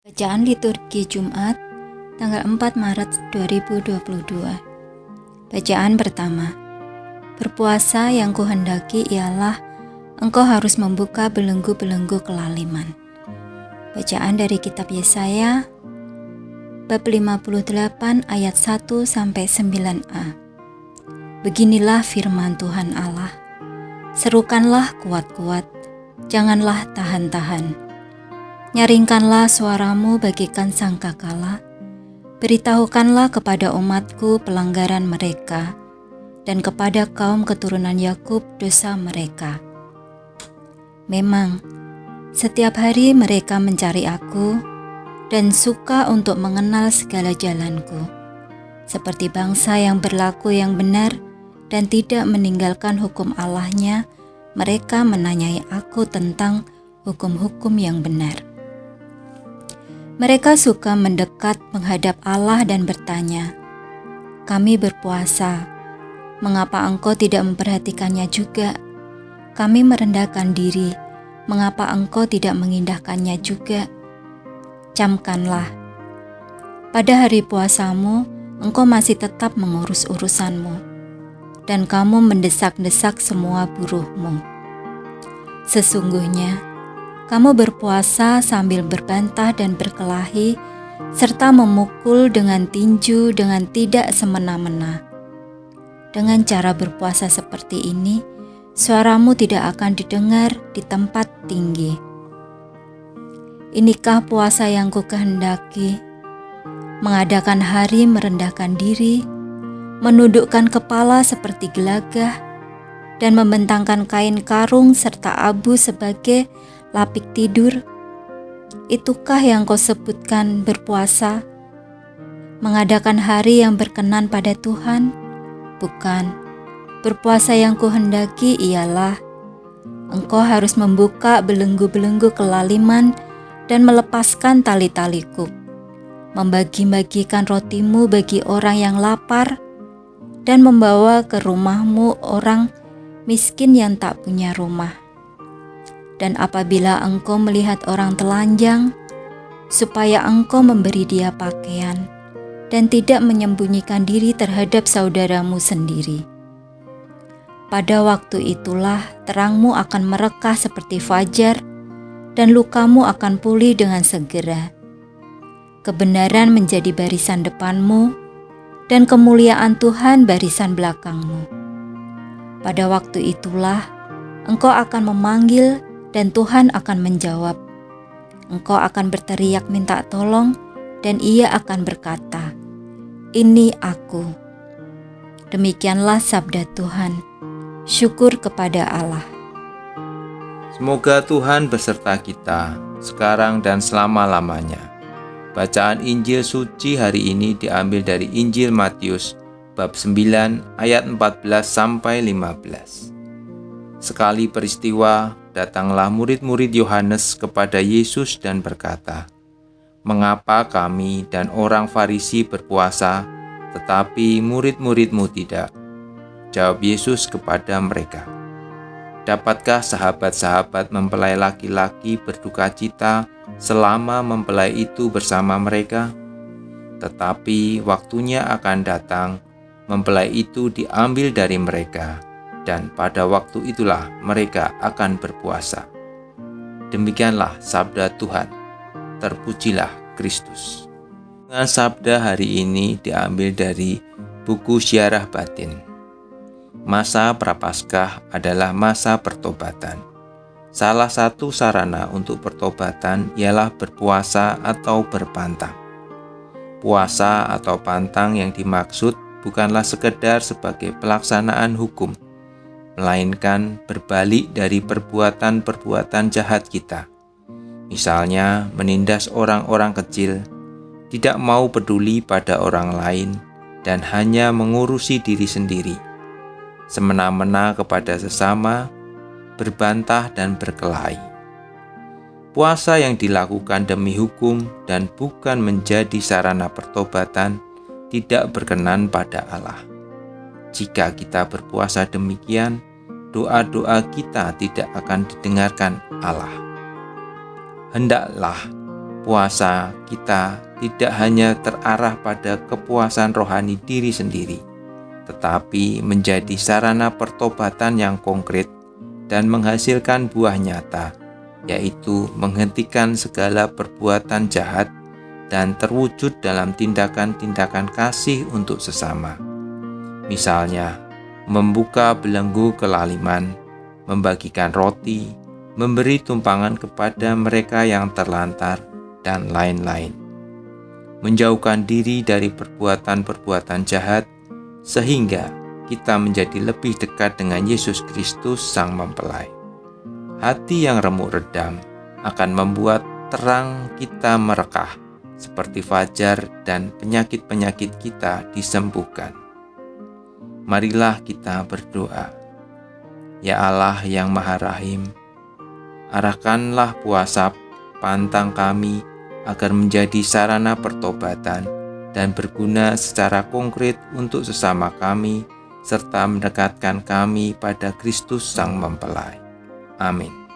Bacaan liturgi Jumat, tanggal 4 Maret 2022. Bacaan pertama. Berpuasa yang kuhendaki ialah engkau harus membuka belenggu-belenggu kelaliman. Bacaan dari kitab Yesaya, bab 58 ayat 1-9a. Beginilah firman Tuhan Allah. Serukanlah kuat-kuat, janganlah tahan-tahan. Nyaringkanlah suaramu bagikan sangkakala, beritahukanlah kepada umatku pelanggaran mereka, dan kepada kaum keturunan Yakub dosa mereka. Memang, setiap hari mereka mencari aku, dan suka untuk mengenal segala jalanku, seperti bangsa yang berlaku yang benar, dan tidak meninggalkan hukum Allahnya. Mereka menanyai aku tentang hukum-hukum yang benar. Mereka suka mendekat menghadap Allah dan bertanya, "Kami berpuasa, mengapa engkau tidak memperhatikannya juga? Kami merendahkan diri, mengapa engkau tidak mengindahkannya juga?" Camkanlah, pada hari puasamu, engkau masih tetap mengurus urusanmu, dan kamu mendesak-desak semua buruhmu. Sesungguhnya, kamu berpuasa sambil berbantah dan berkelahi, serta memukul dengan tinju dengan tidak semena-mena. Dengan cara berpuasa seperti ini, suaramu tidak akan didengar di tempat tinggi. Inikah puasa yang kukehendaki? Mengadakan hari merendahkan diri, menundukkan kepala seperti gelagah, dan membentangkan kain karung serta abu sebagai lapik tidur. Itukah yang kau sebutkan berpuasa? Mengadakan hari yang berkenan pada Tuhan? Bukan. Berpuasa yang kuhendaki ialah engkau harus membuka belenggu-belenggu kelaliman dan melepaskan tali-tali kuk, membagi-bagikan rotimu bagi orang yang lapar, dan membawa ke rumahmu orang miskin yang tak punya rumah. Dan apabila engkau melihat orang telanjang, supaya engkau memberi dia pakaian, dan tidak menyembunyikan diri terhadap saudaramu sendiri. Pada waktu itulah terangmu akan merekah seperti fajar, dan lukamu akan pulih dengan segera. Kebenaran menjadi barisan depanmu, dan kemuliaan Tuhan barisan belakangmu. Pada waktu itulah engkau akan memanggil, dan Tuhan akan menjawab. Engkau akan berteriak minta tolong, dan Ia akan berkata, "Ini aku." Demikianlah sabda Tuhan. Syukur kepada Allah. Semoga Tuhan beserta kita, sekarang dan selama-lamanya. Bacaan Injil suci hari ini diambil dari Injil Matius, bab 9, ayat 14-15. Sekali peristiwa, datanglah murid-murid Yohanes kepada Yesus dan berkata, "Mengapa kami dan orang Farisi berpuasa, tetapi murid-murid-mu tidak?" Jawab Yesus kepada mereka, "Dapatkah sahabat-sahabat mempelai laki-laki berduka cita selama mempelai itu bersama mereka? Tetapi waktunya akan datang, mempelai itu diambil dari mereka, dan pada waktu itulah mereka akan berpuasa." Demikianlah sabda Tuhan. Terpujilah Kristus. Dengan sabda hari ini diambil dari buku Syiarah Batin. Masa Prapaskah adalah masa pertobatan. Salah satu sarana untuk pertobatan ialah berpuasa atau berpantang. Puasa atau pantang yang dimaksud bukanlah sekedar sebagai pelaksanaan hukum, melainkan berbalik dari perbuatan-perbuatan jahat kita. Misalnya menindas orang-orang kecil, tidak mau peduli pada orang lain, dan hanya mengurusi diri sendiri, semena-mena kepada sesama, berbantah dan berkelahi. Puasa yang dilakukan demi hukum dan bukan menjadi sarana pertobatan tidak berkenan pada Allah. Jika kita berpuasa demikian, doa-doa kita tidak akan didengarkan Allah. Hendaklah puasa kita tidak hanya terarah pada kepuasan rohani diri sendiri, tetapi menjadi sarana pertobatan yang konkret dan menghasilkan buah nyata, yaitu menghentikan segala perbuatan jahat dan terwujud dalam tindakan-tindakan kasih untuk sesama. Misalnya, membuka belenggu kelaliman, membagikan roti, memberi tumpangan kepada mereka yang terlantar, dan lain-lain. Menjauhkan diri dari perbuatan-perbuatan jahat, sehingga kita menjadi lebih dekat dengan Yesus Kristus Sang Mempelai. Hati yang remuk redam akan membuat terang kita merekah, seperti fajar, dan penyakit-penyakit kita disembuhkan. Marilah kita berdoa. Ya Allah yang Maha Rahim, arahkanlah puasa pantang kami agar menjadi sarana pertobatan dan berguna secara konkret untuk sesama kami, serta mendekatkan kami pada Kristus Sang Mempelai. Amin.